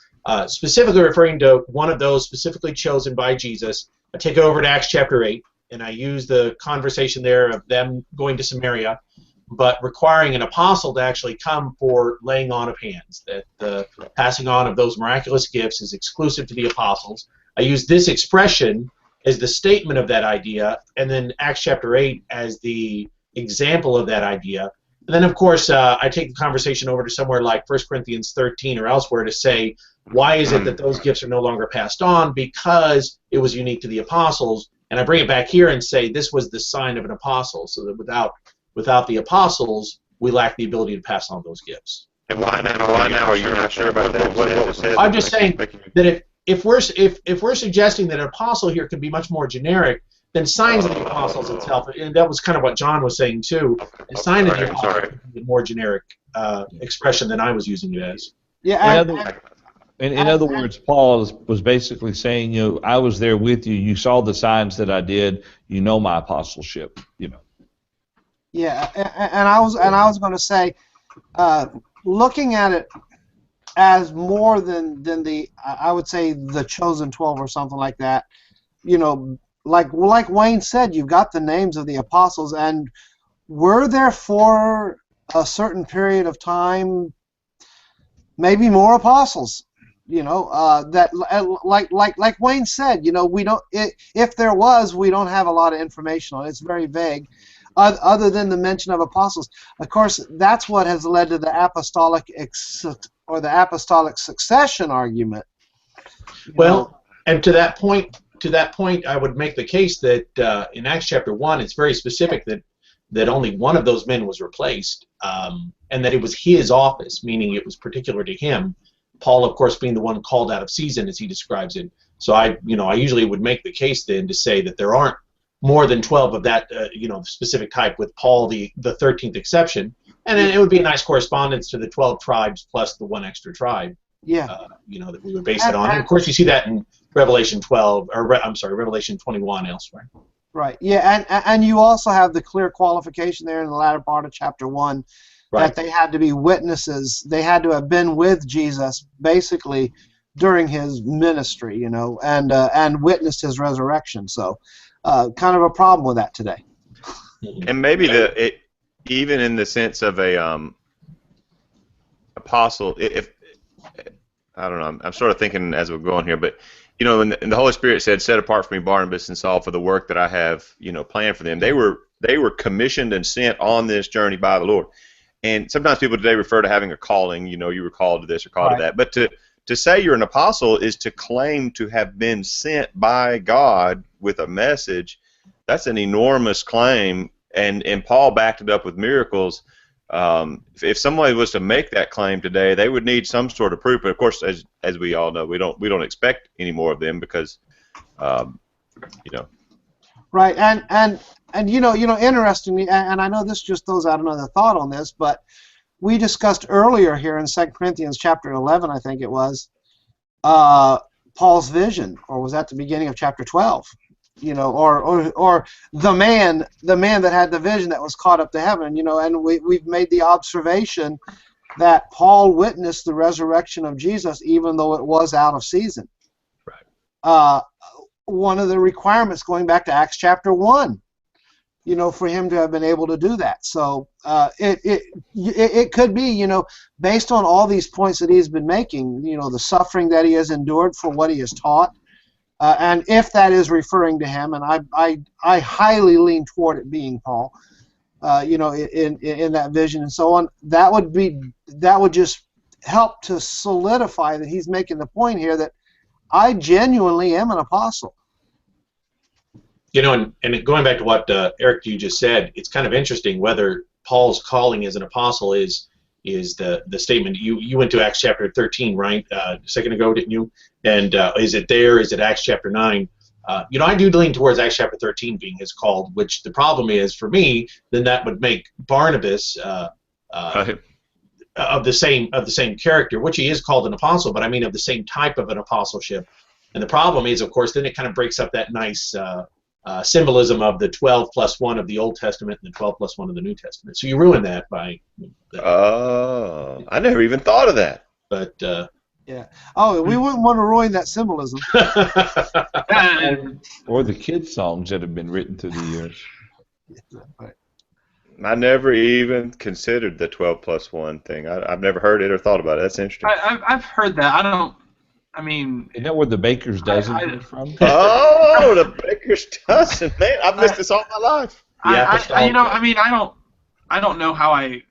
Specifically referring to one of those specifically chosen by Jesus. I take it over to Acts chapter 8, and I use the conversation there of them going to Samaria, but requiring an apostle to actually come for laying on of hands, that the passing on of those miraculous gifts is exclusive to the apostles. I use this expression as the statement of that idea, and then Acts chapter 8 as the example of that idea. And then, of course, I take the conversation over to somewhere like 1 Corinthians 13 or elsewhere to say, why is it that those gifts are no longer passed on? Because it was unique to the apostles. And I bring it back here and say this was the sign of an apostle, so that without the apostles, we lack the ability to pass on those gifts. And why now are you not sure about that? What was said? I'm just saying that if we're suggesting that an apostle here could be much more generic, then signs of the apostles itself, and that was kind of what John was saying too. The sign of the apostles would be a more generic expression than I was using it as. Yeah. In other words, Paul was basically saying, you know, I was there with you. You saw the signs that I did. You know my apostleship. You know. Yeah, and I was going to say, looking at it as more than I would say the chosen 12 or something like that. You know, like Wayne said, you've got the names of the apostles, and were there for a certain period of time maybe more apostles? You know, that like Wayne said, you know, we don't. If there was, we don't have a lot of information on it. It's very vague, other than the mention of apostles. Of course, that's what has led to the apostolic succession argument. Well, and to that point, I would make the case that in Acts chapter 1, it's very specific that only one of those men was replaced, and that it was his office, meaning it was particular to him. Paul, of course, being the one called out of season, as he describes it. So I usually would make the case then to say that there aren't more than 12 of that, specific type, with Paul the 13th exception, and it would be a nice correspondence to the 12 tribes plus the one extra tribe. Yeah. That we would base it on. And of course, you see that in Revelation 21 elsewhere. Right. Yeah, and you also have the clear qualification there in the latter part of chapter 1. Right. That they had to be witnesses. They had to have been with Jesus basically during his ministry, you know, and witnessed his resurrection. So, kind of a problem with that today. And maybe even in the sense of a apostle, if I don't know, I'm sort of thinking as we're going here, but you know, when the Holy Spirit said, "Set apart for me Barnabas and Saul for the work that I have, you know, planned for them," they were commissioned and sent on this journey by the Lord. And sometimes people today refer to having a calling, you know, you were called to this or called to that. But to say you're an apostle is to claim to have been sent by God with a message. That's an enormous claim, and Paul backed it up with miracles. If somebody was to make that claim today, they would need some sort of proof. But of course, as we all know, we don't expect any more of them because, you know. Right, and you know, interestingly, and I know this just throws out another thought on this, but we discussed earlier here in 2 Corinthians chapter 11, I think it was, Paul's vision, or was that the beginning of chapter 12? You know, or the man that had the vision that was caught up to heaven. You know, and we've made the observation that Paul witnessed the resurrection of Jesus, even though it was out of season. Right. One of the requirements, going back to Acts chapter 1, you know, for him to have been able to do that. So it could be, you know, based on all these points that he's been making, you know, the suffering that he has endured for what he has taught, and if that is referring to him, and I highly lean toward it being Paul, in that vision and so on, that would just help to solidify that he's making the point here that I genuinely am an apostle. And going back to what Eric, you just said, it's kind of interesting whether Paul's calling as an apostle is the statement. You went to Acts chapter 13, right, a second ago, didn't you? And is it there? Is it Acts chapter 9? I do lean towards Acts chapter 13 being his called, which the problem is for me, then that would make Barnabas of the same character, which he is called an apostle, but I mean of the same type of an apostleship. And the problem is, of course, then it kind of breaks up that nice symbolism of the 12 plus 1 of the Old Testament and the 12 plus 1 of the New Testament. So you ruin that by... Oh, I never even thought of that. But... yeah. Oh, we wouldn't want to ruin that symbolism. Or the kids' songs that have been written through the years. I never even considered the 12 plus 1 thing. I've never heard it or thought about it. That's interesting. I've heard that. Isn't that where the baker's dozen is from? Oh, the baker's dozen, man! I've missed this all my life. I don't know how I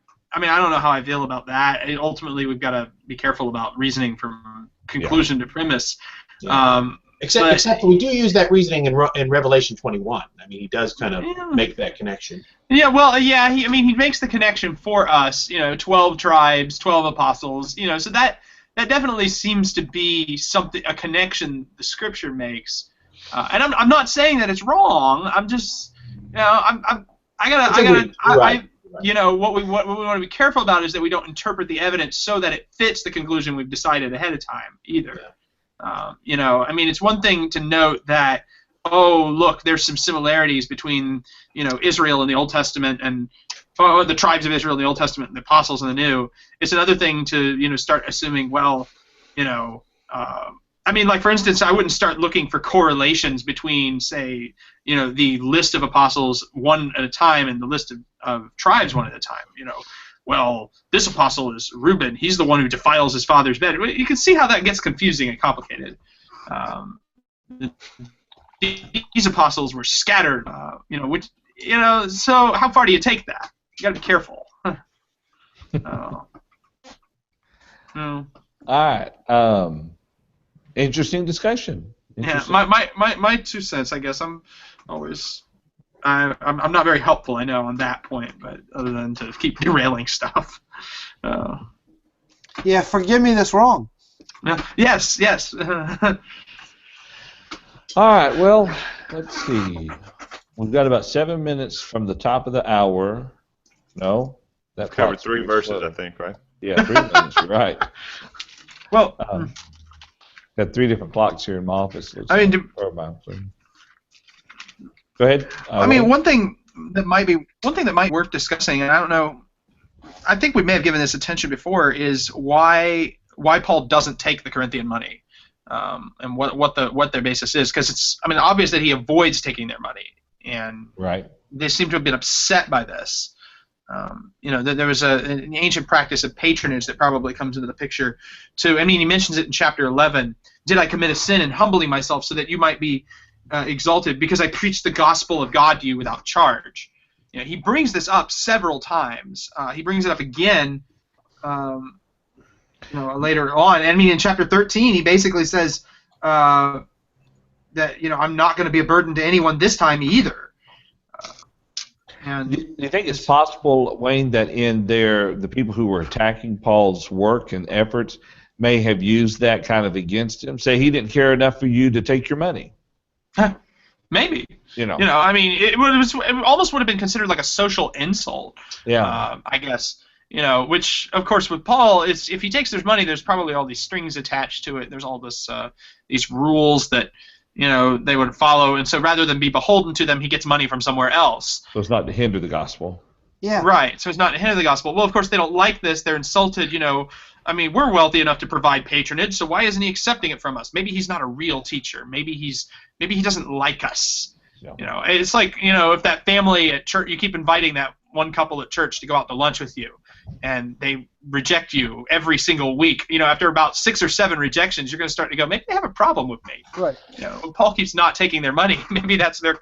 feel about that. And ultimately, we've got to be careful about reasoning from conclusion to premise. Yeah. Except we do use that reasoning in Revelation 21. I mean, he does kind of make that connection. Yeah, well, yeah. He makes the connection for us. 12 tribes, 12 apostles. So that definitely seems to be a connection the Scripture makes. And I'm not saying that it's wrong. I'm just, what we want to be careful about is that we don't interpret the evidence so that it fits the conclusion we've decided ahead of time either. Yeah. It's one thing to note that, look, there's some similarities between, Israel in the Old Testament and the tribes of Israel in the Old Testament and the apostles in the New. It's another thing to, start assuming, for instance, I wouldn't start looking for correlations between, say, the list of apostles one at a time and the list of tribes one at a time. This apostle is Reuben. He's the one who defiles his father's bed. You can see how that gets confusing and complicated. These apostles were scattered, so how far do you take that? You got to be careful. All right. Interesting discussion. Yeah, my 2 cents. I guess I'm not very helpful, I know, on that point, but other than to keep derailing stuff. Yeah, forgive me that's wrong. Yes. All right, well, let's see. We've got about 7 minutes from the top of the hour. No? That covered 3 verses, I think, right? Yeah, 3 minutes, you're right. Well, got 3 different clocks here in my office. Go ahead. One thing that might be worth discussing, and I don't know, I think we may have given this attention before, is why Paul doesn't take the Corinthian money, and what their basis is, because it's obvious that he avoids taking their money, and they seem to have been upset by this. There was an ancient practice of patronage that probably comes into the picture too. He mentions it in chapter 11. Did I commit a sin in humbling myself so that you might be exalted because I preached the gospel of God to you without charge? He brings this up several times. He brings it up again later on. In chapter 13, he basically says that I'm not going to be a burden to anyone this time either. Do you think it's possible, Wayne, that the people who were attacking Paul's work and efforts may have used that kind of against him? Say he didn't care enough for you to take your money. Maybe. It almost would have been considered like a social insult. Yeah. I guess. Which of course with Paul, if he takes their money, there's probably all these strings attached to it. There's all these rules that they would follow, and so rather than be beholden to them, he gets money from somewhere else. So it's not to hinder the gospel. Yeah. Right. So it's not to hinder the gospel. Well, of course they don't like this. They're insulted. We're wealthy enough to provide patronage, so why isn't he accepting it from us? Maybe he's not a real teacher. Maybe he doesn't like us. Yeah. It's like if that family at church, you keep inviting that one couple at church to go out to lunch with you. and they reject you every single week, after about 6 or 7 rejections, you're going to start to go, maybe they have a problem with me. Right. Paul keeps not taking their money. Maybe that's their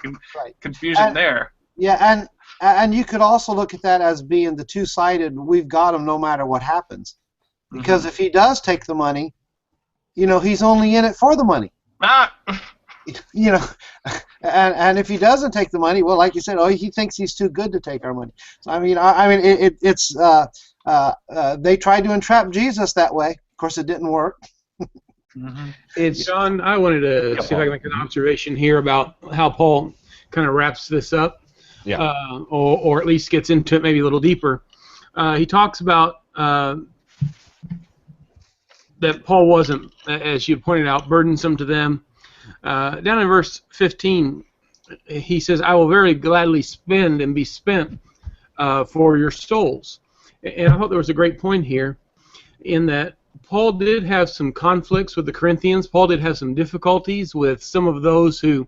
confusion there. Yeah, and you could also look at that as being the two-sided, we've got him no matter what happens. Because if he does take the money, he's only in it for the money. And if he doesn't take the money, well, like you said, he thinks he's too good to take our money. So they tried to entrap Jesus that way. Of course, it didn't work. John, I wanted to see if I can make an observation here about how Paul kind of wraps this up, or at least gets into it maybe a little deeper. He talks about that Paul wasn't, as you pointed out, burdensome to them. Down in verse 15, he says, I will very gladly spend and be spent for your souls. And I thought there was a great point here in that Paul did have some conflicts with the Corinthians. Paul did have some difficulties with some of those who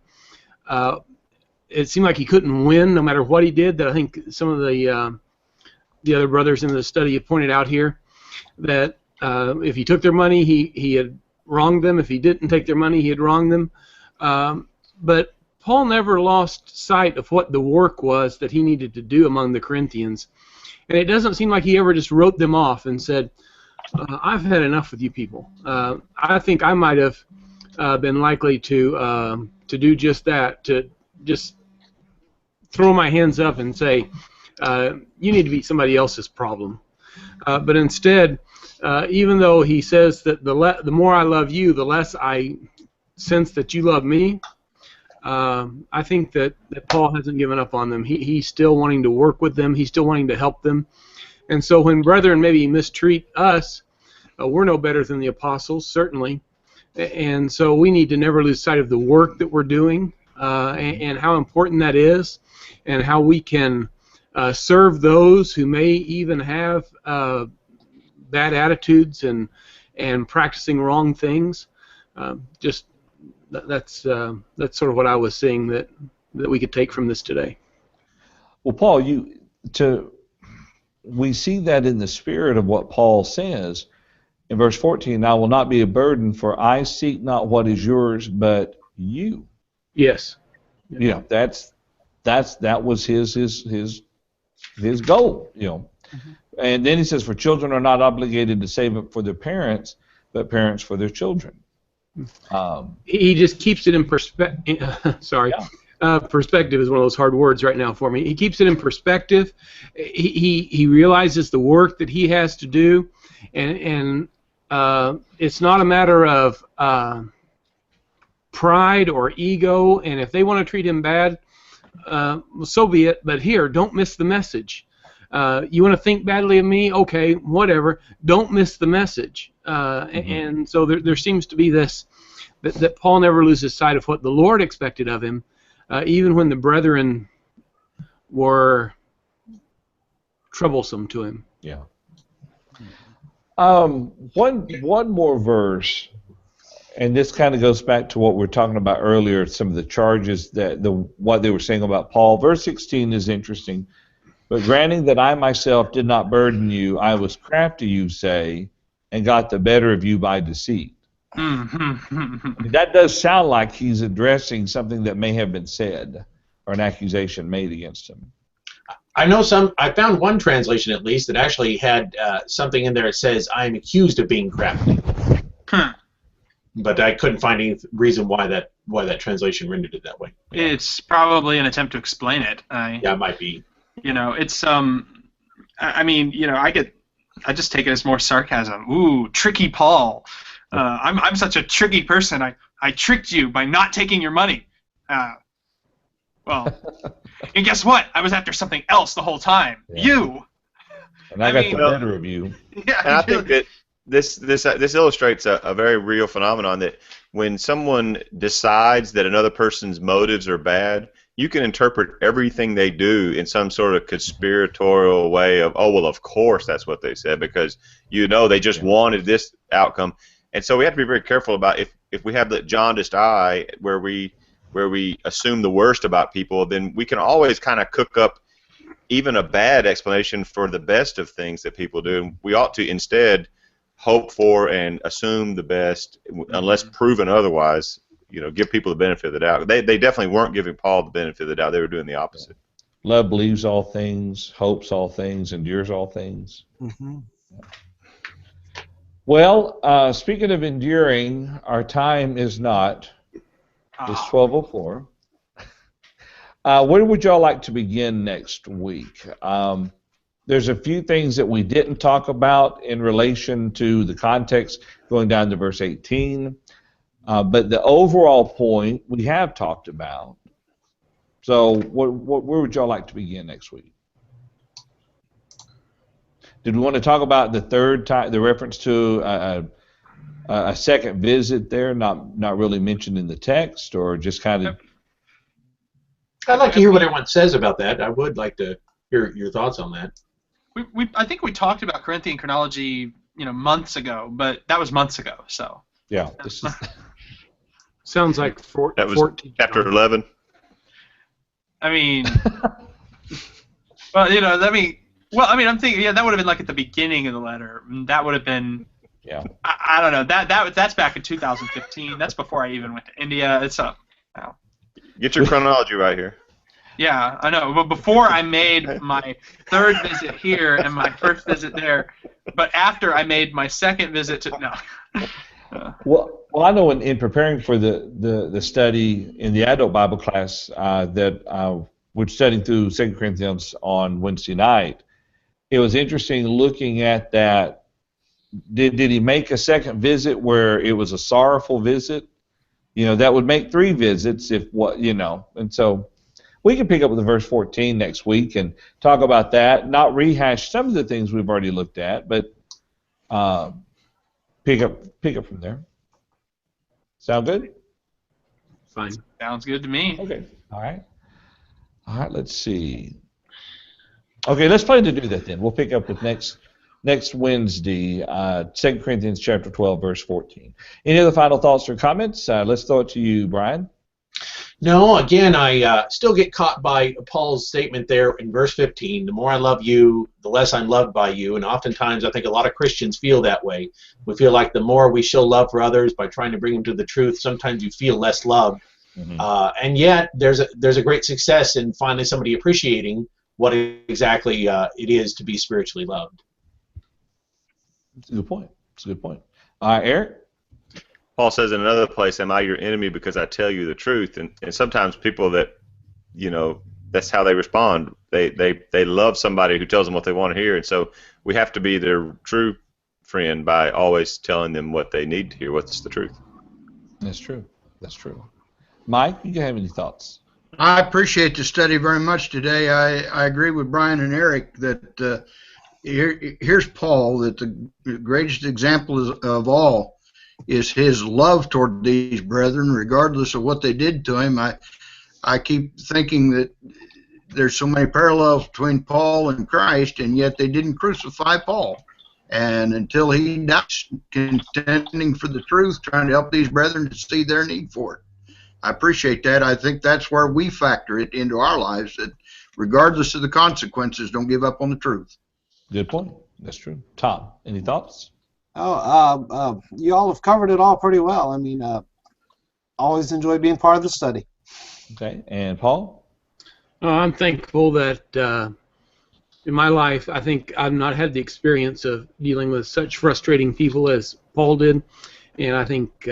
it seemed like he couldn't win no matter what he did. That I think some of the other brothers in the study have pointed out here, that if he took their money, he had wronged them. If he didn't take their money, he had wronged them. But Paul never lost sight of what the work was that he needed to do among the Corinthians. And it doesn't seem like he ever just wrote them off and said, I've had enough with you people. I think I might have been likely to do just that, to just throw my hands up and say, you need to be somebody else's problem. But instead, even though he says that the more I love you, the less I sense that you love me, I think that Paul hasn't given up on them. He's still wanting to work with them. He's still wanting to help them. And so when brethren maybe mistreat us, we're no better than the apostles, certainly. And so we need to never lose sight of the work that we're doing and how important that is, and how we can serve those who may even have bad attitudes and practicing wrong things. That's sort of what I was seeing that we could take from this today. Well, Paul, we see that in the spirit of what Paul says in verse 14. I will not be a burden, for I seek not what is yours, but you. Yes. That was his goal. And then he says, for children are not obligated to save up for their parents, but parents for their children. He just keeps it in perspective. Sorry. Perspective is one of those hard words right now for me. He keeps it in perspective. He realizes the work that he has to do, and it's not a matter of pride or ego. And if they want to treat him bad, so be it. But here, don't miss the message. You want to think badly of me? Okay, whatever. Don't miss the message. And so there seems to be this, that Paul never loses sight of what the Lord expected of him, even when the brethren were troublesome to him. Yeah. One more verse, and this kind of goes back to what we were talking about earlier, some of the charges what they were saying about Paul. Verse 16 is interesting. But granting that I myself did not burden you, I was crafty, you say, and got the better of you by deceit. That does sound like he's addressing something that may have been said, or an accusation made against him. I found one translation at least that actually had something in there that says, I am accused of being crafty. But I couldn't find any reason why that translation rendered it that way. It's probably an attempt to explain it. Yeah, it might be. It's I just take it as more sarcasm. Ooh, tricky Paul. I'm such a tricky person. I tricked you by not taking your money. Well, and guess what? I was after something else the whole time. Yeah. You. And I got the better of you. Yeah. And I think that this illustrates a very real phenomenon, that when someone decides that another person's motives are bad, you can interpret everything they do in some sort of conspiratorial way of, oh, well, of course that's what they said, because they just wanted this outcome. And so we have to be very careful about if we have the jaundiced eye where we assume the worst about people, then we can always kind of cook up even a bad explanation for the best of things that people do. And we ought to instead hope for and assume the best, unless proven otherwise. Give people the benefit of the doubt. They definitely weren't giving Paul the benefit of the doubt. They were doing the opposite. Love believes all things, hopes all things, endures all things. Mm-hmm. Well, speaking of enduring, our time is not. It's 12:04. Where would y'all like to begin next week? There's a few things that we didn't talk about in relation to the context going down to verse 18, but the overall point we have talked about. So where would y'all like to begin next week? Did we want to talk about the third time, the reference to a second visit there, not really mentioned in the text, or just kind of? I'd like to hear what everyone says about that. I would like to hear your thoughts on that. I think we talked about Corinthian chronology, months ago, but that was months ago. So yeah, this is sounds like that was 14. chapter 11. I mean, well, I'm thinking, that would have been like at the beginning of the letter. That would have been, yeah. I don't know. That's back in 2015. That's before I even went to India. It's up. Get your chronology right here. Yeah, I know. But before I made my third visit here and my first visit there, but after I made my second visit to Well, I know in preparing for the study in the adult Bible class that we're studying through 2 Corinthians on Wednesday night, it was interesting looking at that. Did he make a second visit where it was a sorrowful visit? That would make 3 visits and so we can pick up with the verse 14 next week and talk about that, not rehash some of the things we've already looked at, but pick up from there. Sound good? Fine. Sounds good to me. Okay. All right, let's see. Okay, let's plan to do that then. We'll pick up with next Wednesday, 2 Corinthians chapter 12, verse 14. Any other final thoughts or comments? Let's throw it to you, Brian. No, again, I still get caught by Paul's statement there in verse 15. The more I love you, the less I'm loved by you. And oftentimes I think a lot of Christians feel that way. We feel like the more we show love for others by trying to bring them to the truth, sometimes you feel less loved. Mm-hmm. And yet there's a great success in finally somebody appreciating what exactly it is to be spiritually loved. That's a good point. Eric? Paul says in another place, am I your enemy because I tell you the truth? And sometimes people that, that's how they respond. They love somebody who tells them what they want to hear. And so we have to be their true friend by always telling them what they need to hear, what's the truth. That's true. Mike, you have any thoughts? I appreciate the study very much today. I agree with Brian and Eric that here's Paul, that the greatest example of all is his love toward these brethren, regardless of what they did to him. I keep thinking that there's so many parallels between Paul and Christ, and yet they didn't crucify Paul. And until he dies, contending for the truth, trying to help these brethren to see their need for it. I appreciate that. I think that's where we factor it into our lives, that regardless of the consequences, don't give up on the truth. Good point. That's true. Tom, any thoughts? You all have covered it all pretty well. I mean, always enjoy being part of the study. Okay, and Paul? I'm thankful that in my life, I think I've not had the experience of dealing with such frustrating people as Paul did, and I think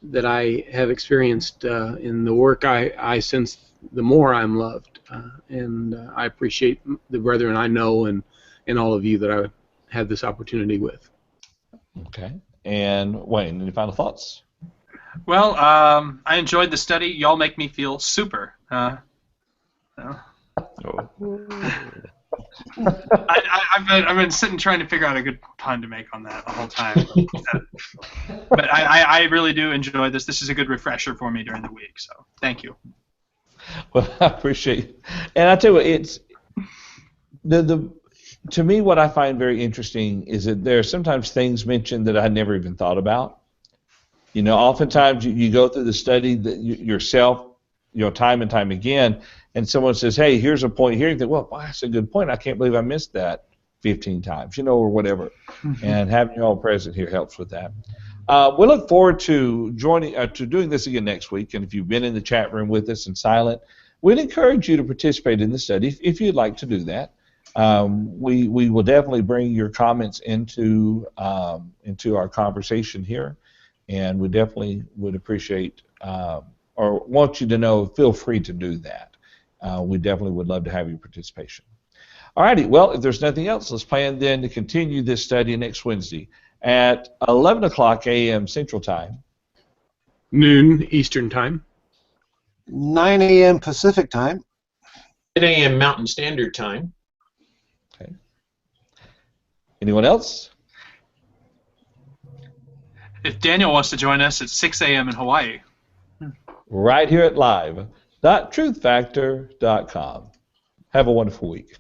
that I have experienced in the work I sense the more I'm loved, and I appreciate the brethren I know and all of you that I had this opportunity with. Okay. And Wayne, any final thoughts? Well, I enjoyed the study. Y'all make me feel super. I've been sitting trying to figure out a good pun to make on that the whole time. But I really do enjoy this. This is a good refresher for me during the week. So thank you. Well, I appreciate it. And I tell you what, it's to me, what I find very interesting is that there are sometimes things mentioned that I never even thought about. Oftentimes you go through the study that yourself, time and time again, and someone says, hey, here's a point here, you think, well, that's a good point. I can't believe I missed that 15 times, or whatever. And having you all present here helps with that. We look forward to doing this again next week. And if you've been in the chat room with us and silent, we'd encourage you to participate in the study if you'd like to do that. We will definitely bring your comments into our conversation here, and we definitely would appreciate or want you to know, feel free to do that. We definitely would love to have your participation. All righty, well, if there's nothing else, let's plan then to continue this study next Wednesday at 11 o'clock a.m. Central Time. Noon Eastern Time. 9 a.m. Pacific Time. 10 a.m. Mountain Standard Time. Okay. Anyone else? If Daniel wants to join us at 6 a.m. in Hawaii. Right here at live.truthfactor.com. Have a wonderful week.